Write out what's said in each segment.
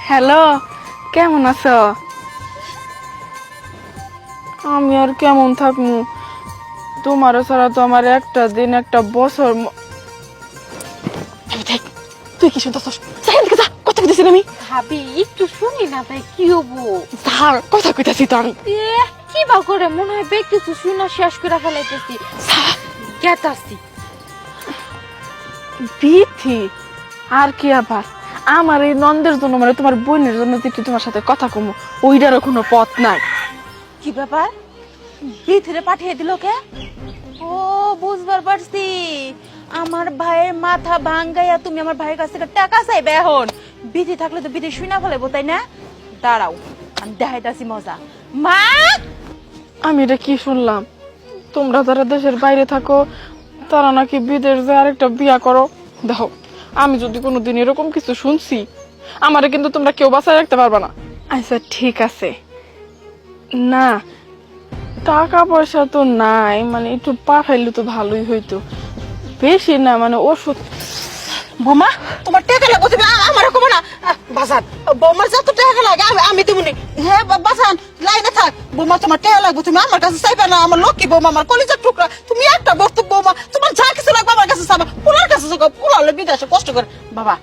Hello, কেমন আছো? আমি আর কেমন থাকবো, তোমার ছাড়া তো আমার একটা দিন একটা বছর তুই কি শুনতেছস? কথা কইতেছি আমি। ভাবি একটু শুনি না তাই কি হবো? স্যার কথা কইতেছি তো আমি। কি বা করে মনে হয় বে কিছু শুনে শেষ করে ফেলাইতেছি। গেতাছি বিথি আর কি আবার আমার এই নন্দের জন্য মানে তোমার বোনের জন্য একটু তোমার সাথে কথা কমু, ওইটারও কোনো পথ নাই। কি ব্যাপার? ভিতরে পাঠিয়ে দিল কে? ও বুঝবার পারছি, আমার ভাইয়ের মাথা ভাঙ্গাইয়া তুমি আমার ভাইয়ের কাছ থেকে টাকা চাইবে। এখন বিধি থাকলে তো বিধি শুনা ফেলাবো তাই না? দাঁড়াও আমি দেখাইতাছি মজা। মা, আমি এটা কি শুনলাম, তোমরা যারা দেশের বাইরে থাকো তারা নাকি বিদেশ যায় আরেকটা বিয়া করো। দেখো, আমি যদি কোনোদিন এরকম কিছু শুনছি, আমারে কিন্তু তোমরা কেউ বাঁচায় রাখতে পারবা না। আচ্ছা ঠিক আছে, না টাকা পয়সা তো নাই, মানে একটু পাঠাইলে তো ভালোই হইতো, বেশি না মানে ওষুধ। বোমা তোমার টাকা লাগবে, তুমি আমার কমো না বাজান। বোমার যত টাকা লাগে আমি তুমি হ্যাঁ বাজান লাইনে থাক। বোমা তোমার টাকা লাগবে, তুমি আমার কাছে চাইবে না। আমার লক্ষ্মী বোমা, আমার কলিজার টুকরা, তুমি একটা বস্তু বোমা, তোমার যা কিছু লাগবে আমার কাছে চাইবা। পুলার কাছে পুলালে বিদেশে কষ্ট করে বাবা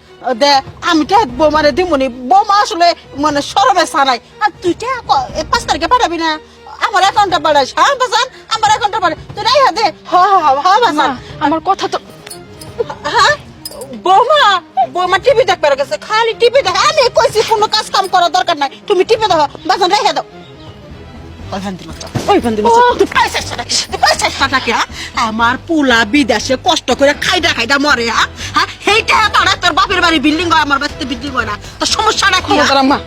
দে, আমি টাকা বোমারে দিমুনি। বোমা আসলে মানে সরমে ছাড়াই। আর তুই টাকা 5 তারিখে পাঠাবি না? আমার অ্যাকাউন্টে পাঠাইস। হ্যাঁ বাজান, আমার অ্যাকাউন্টে পাঠাই, তুই রাইহা দে। হ্যাঁ বাজান, আমার কথা তো। হ্যাঁ বৌমা, বৌমা টিভি দেখবার গেছে, খালি টিভি দেখে। আমি কইছি কোনো কাজ কাম করার দরকার নাই, তুমি টিভি দেখো। বাজান রেখে দাও। আমার পুলা বিদেশে কষ্ট করে খাইডা খাইডা মরে। হ্যাঁ সেইটা তোর বাপের বাড়ি বিল্ডিং হয়, আমার বাড়িতে বিল্ডিং হয় না, তোর সমস্যা নাকি? আম্মা,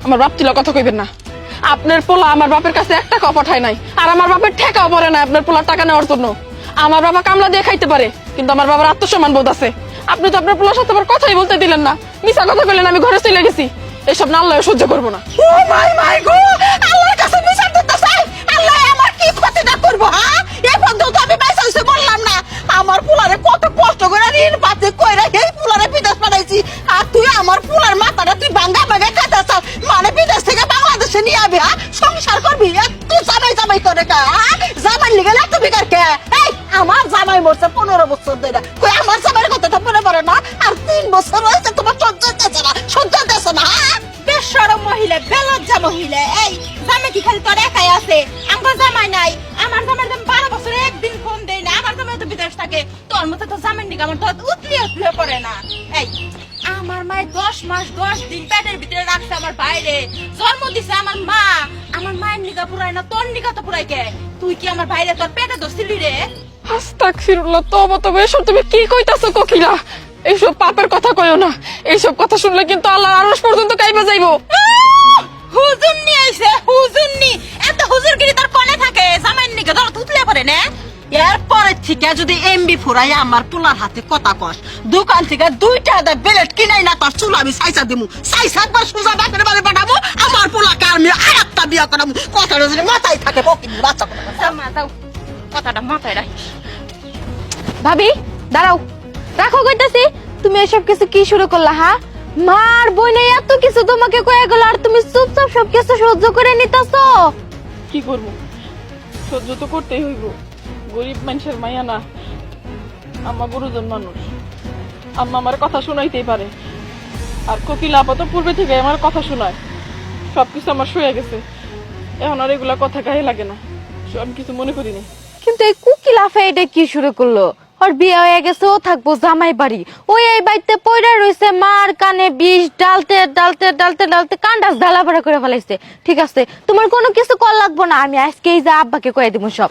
আমার বাপ তিলা কথা কইবেন না। আপনার পোলা আমার বাপের কাছে 1 টাকাও পাঠায় নাই, আর আমার বাপের ঠেকাও পড়ে না আপনার পোলার টাকা নেওয়ার জন্য। আমার বাবা কামলা দিয়ে খাইতে পারে, কিন্তু আমার বাবার আত্মসম্মান বোধ আছে। আপনি তো আপনার পোলার সাথে আবার কথাই বলতে দিলেন না, মিছা কথা কইলেন, আমি ঘরে চলে গেছি। এসব না আল্লাহ সহ্য করবো না। ও মাই মাই গো, আল্লাহর কাছে বিচার দিতেছে। আল্লাহ আমার কি ক্ষতিটা করবো? হ্যাঁ এই পর্যন্ত আমি পয়সা হইছে বললাম না। আমার পুলারে কত কষ্ট করে ঋণ পাতে কইরা এই পুলারে বিদেশ পাঠাইছি, আর তুই আমার পুলার মাথাটা তুই ভাঙ্গা ভাঙ্গা খাইতে চাস। মানে বিদেশ থেকে বাংলাদেশে নিয়ে আবি, হ্যাঁ সংসার করবি? তুই জামাই জামাই করে কা জামাই লিগে না তুমি কার কে? এই আমার জামাই মরছে 15 বছর ধরে, কই আমার জামাইয়ের কথাটা মনে পড়ে না? আর 3 বছর হয়েছে তোমার সহ্য হইতেছে না, সহ্য হইতেছে না। বেশরম মহিলা, বেলজ্জা মহিলা। এই জামাই কি খালি তোর একাই আছে? আমার জামাই নাই। আমার জামাই 12 বছরে একদিন ফোন দেয় না। আমার জামাই তো বিদেশ থাকে। তোর মতো তো জামাই নিকে আমার তো উতলিয়ে উতলিয়ে পড়ে না। এই আমার মায়ে 10 মাস 10 দিন পেটের ভিতরে রাখছে আমার বাইরে, জন্ম দিছে আমার মা। আমার মায়ের নিকা পুরাই না, তোর নিকা তো পুরাই কে? তুই কি আমার বাইরে তোর পেটে ধরছিলি রে? আস্তাগফিরুল্লাহ, তওবা তওবা। এসব তুমি কি কইতাছো কোকিলা? এইসব পাপের কথা কইও না। এইসব কথা শুনলে কিন্তু আল্লাহর আরশ পর্যন্ত কাইবা যাইবো। হুজুর নিয়ে আইছে, হুজুর নি। এত হুজুরগিরি তোর কোনে থাকে? জামাইয়ের নিকে ধর তুতলে পড়ে না? এরপরে থেকে যদি এমবি ফুরাই আমার পোলার হাতে কথা কস, দোকান থেকে 2টা বেলেট কিনাই না তোর চুল আমি সাইসা দিমু। সাইসা একবার সোজা বাপের বাড়ি পাঠাবো, আমার পোলাকে আমি আরেকটা বিয়া করাবো। কথাটা যদি মাথায় থাকে বকিনি বাচ্চা জামা দাও, কথাটা মাথায় রাখিস। ভাবি দাঁড়াও, রাখো কইতাছি। তুমি এসব কিছু কি শুরু করলা? হ্যাঁ মার বইনে এত কিছু তোমাকে কয়ে গেল, আর তুমি চুপচাপ সব কিছু সহ্য করে নিতেছো। কি করব, সহ্য তো করতেই হইব। গরিব মানুষের মাইয়া না, আম্মা গুরুজন মানুষ, আম্মা আমার কথা শোনাইতেই পারে। আর কোকিলা আপাতত পূর্বে থেকে আমার কথা শোনায়, সবকিছু আমার শুয়ে গেছে। এখন আর এগুলা কথা গায়ে লাগে না, আমি কিছু মনে করিনি। কিন্তু এই কুকিলাফে এটা কি শুরু করলো? ওর বিয়ে হয়ে গেছে, ও থাকবো জামাই বাড়ি। ওই এই বাড়িতে পয়রা রয়েছে, মার কানে বিষ ডালতে ডালতে ডালতে ডালতে কান্ডাস ঢালাপাড়া করে ফেলাইছে। ঠিক আছে, তোমার কোনো কিছু কল লাগবো না, আমি আজকেই যা আব্বাকে কয়ে দিব সব।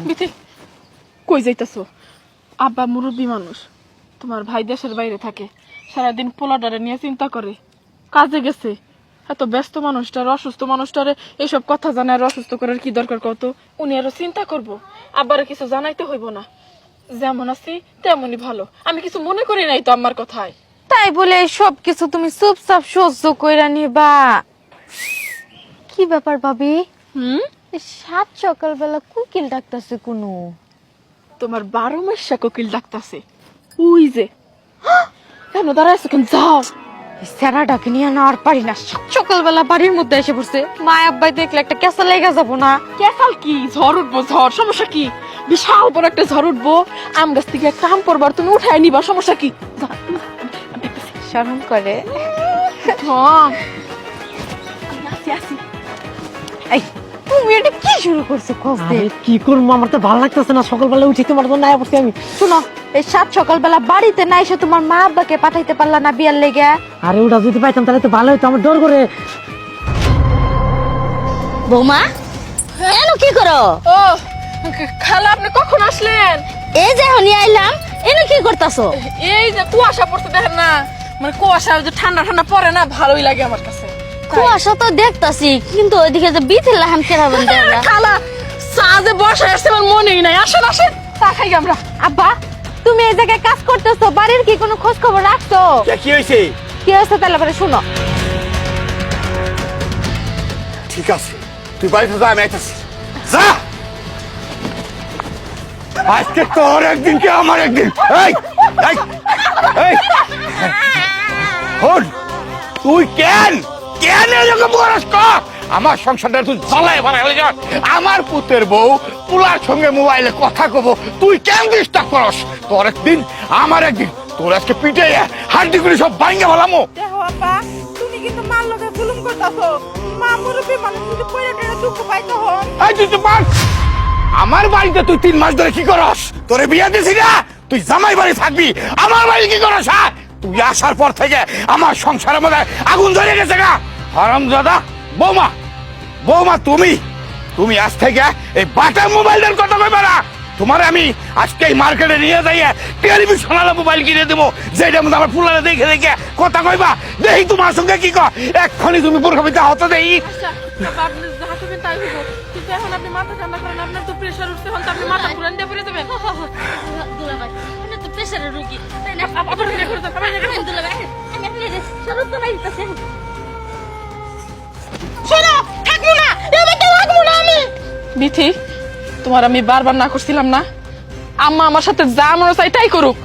কই যাইতাছো? আব্বা মুরব্বী মানুষ, তোমার ভাই দেশের বাইরে থাকে, সারাদিন পোলাডারে নিয়ে চিন্তা করে, কাজে গেছে। এত ব্যস্ত মানুষটার, অসুস্থ মানুষটারে এইসব কথা জানায় আর অসুস্থ করার কি দরকার কত? উনি আরো চিন্তা করবো, আব্বারে কিছু জানাইতে হইব না। যেমন আছি তেমনই ভালো, আমি কিছু মনে করি নাই তো আমার কথায়। তাই বলে সব কিছু তুমি চুপচাপ সহ্য কইরা নিবা? কি ব্যাপার ভাবি? সাত সকালবেলা কুকিল ডাকতেছে কোনো? তোমার 12 মাসা কোকিল ডাকতাছে। ওই যে কেন দাঁড়াইছো, কেন যাও। স্যারাটাকে নিয়ে না আর পারি না, সকালবেলা বাড়ির মধ্যে এসে পড়ছে। মা আব্বাই দেখলে একটা কেঁচা লেগে যাবো না? কেসাল কি, ঝড় উঠবো, ঝড়, সমস্যা কি? বিশাল বড় একটা ঝড় উঠবো, আম গাছ থেকে একটা আম পড়বার, তুমি উঠায় নিবা, সমস্যা কি? যা, আমি দেখতেছি। শরম করে। হ্যাঁ, আমি আসি আসি। এই তুমি এটা কি শুরু করছো? কষ্ট আরে কি করবো, আমার তো ভালো লাগতেছে না, সকালবেলা উঠি তোমার জন্য আয়া পড়ছি আমি। শুনো, এই সাত সকালবেলা বাড়িতে না এসে তোমার মা আব্বাকে পাঠাইতে পারলা না বিয়ার লেগে? আরে ওটা যদি পাইতাম তাহলে তো ভালো হইতো, আমার ডর করে। বৌমা এনো কি করো? ও খালা, আপনি কখন আসলেন? এই যে হনি আইলাম, এনো কি করতাছো? এই যে কুয়াশা পড়তে দেখেন না, মানে কুয়াশা যে ঠান্ডা ঠান্ডা পড়ে না, ভালোই লাগে আমার কাছে। কুয়াশা তো দেখতাছি, কিন্তু ওইদিকে যে বিথিল লাহান কেরাবেন দেওয়া। খালা, চা যে বসে আসছে আমার মনেই নাই, আসেন আসেন, চা খাই আমরা। আব্বা, তুমি এই জায়গায় কাজ করতেছো, বাড়ির কি কোনো খোঁজ খবর রাখছো? কি হয়েছে? কি হয়েছে তাহলে পরে শুনো। ঠিক আছে, তুই বাড়িতে যা, আমি আইতাছি। যা, আজকে তোর একদিন কি আমার একদিন। এই এই এই হন, তুই কেন কেন এরকম বরস কর? আমার সংসারটা তুই জ্বালায় বানাইলে যা। আমার পুতের বউ পুলার সঙ্গে মোবাইলে কথা কব, তুই কেন ডিস্টার্ব করস? তোর একদিন আমার একদিন, তোর আজকে পিঠে হাড্ডি করে সব ভাঙ্গে ফেলামো। দেখো আপা, তুমি কিন্তু মার লগে জুলুম করতাছো। মা মুরব্বী মানুষ যদি পয়রা টেরা দুঃখ পাইতো হন। এই তুই তো পার, আমার বাড়িতে তুই 3 মাস ধরে কি করস? তোরে বিয়ে দিছি না, তুই জামাই বাড়ি থাকবি, আমার বাড়ি কি করস? হ্যাঁ, তুই আসার পর থেকে আমার সংসারের মধ্যে আগুন ধরে গেছে গা। হারামজাদা বৌমা, বৌমা তুমি তুমি আজ থেকে এই বাটা মোবাইলের কথা কইবা না। তোমার আমি আজকে এই মার্কেটে নিয়ে যাইয়া টেলিভিশন আলা মোবাইল কিনে দেবো, যেটার মধ্যে আমার ফুলারে দেখে দেখে কথা কইবা। দেখি তোমার সঙ্গে কি কর, এক্ষুনি তুমি বোরখাবিতে হতে দেই। আচ্ছা, আপনি যা করবেন তাই হইব, কিন্তু এখন আপনি মাথা ঠান্ডা করেন, আপনার তো প্রেশার উঠছে, হন তো আপনি মাথা ঘুরান দিয়ে পড়ে যাবেন। দুলাভাই, এটা তো প্রেসারের রোগী, তাই না? আবার ফিরে করে যান, আবার ফিরে করে যান। দুলাভাই, আমি আপনাদের শরৎ তো বাইতেছে। শোনো, থাকবো না, এবারে থাকবো না আমি। বিথি, তোমার আমি বারবার না করছিলাম না? আম্মা আমার সাথে যা মনে চাই তাই করুক,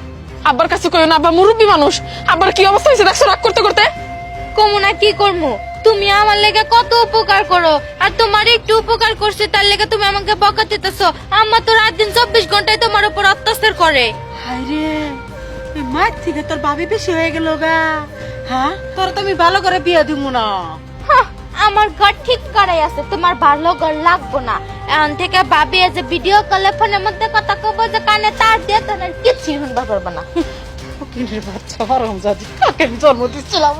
আব্বার কাছে কইও না, আব্বা মুরব্বী মানুষ, আব্বার কি অবস্থা হয়েছে দেখছো রাগ করতে করতে। কমু না কি করবো? তুমি আমার লেগে কত উপকার করো, আর তোমার একটু উপকার করছে তার লেগে তুমি আমাকে বকা দিতেছো। আম্মা তো রাত দিন 24 ঘন্টায় তোমার উপর অত্যাচার করে। হায়রে, এই মার থেকে তোর ভাবি বেশি হয়ে গেল গা। হ্যাঁ, তোর তো আমি ভালো করে বিয়ে দিব না। হাহ, আমার ঘর ঠিক করাই আছে, তোমার ভালো ঘর লাগবো না। এখন থেকে ভাবি যে ভিডিও কলে ফোনের মধ্যে কথা কব, যে কানে তার দিয়ে তোমার কিছু শুনবা করবে না। ফকিরের বাচ্চা হারামজাদি, কাকে আমি জন্ম দিচ্ছিলাম?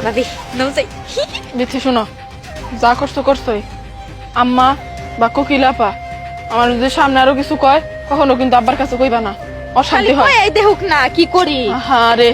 ভাবি নাও যাই। বিথি শোনো, যা করছো করছোই, আম্মা বা কোকিলাপা আমার যদি সামনে আরো কিছু কয়, কখনো কিন্তু আব্বার কাছে কইবা না, অশান্তি হয়। এই দেখুক না কি করি। আহারে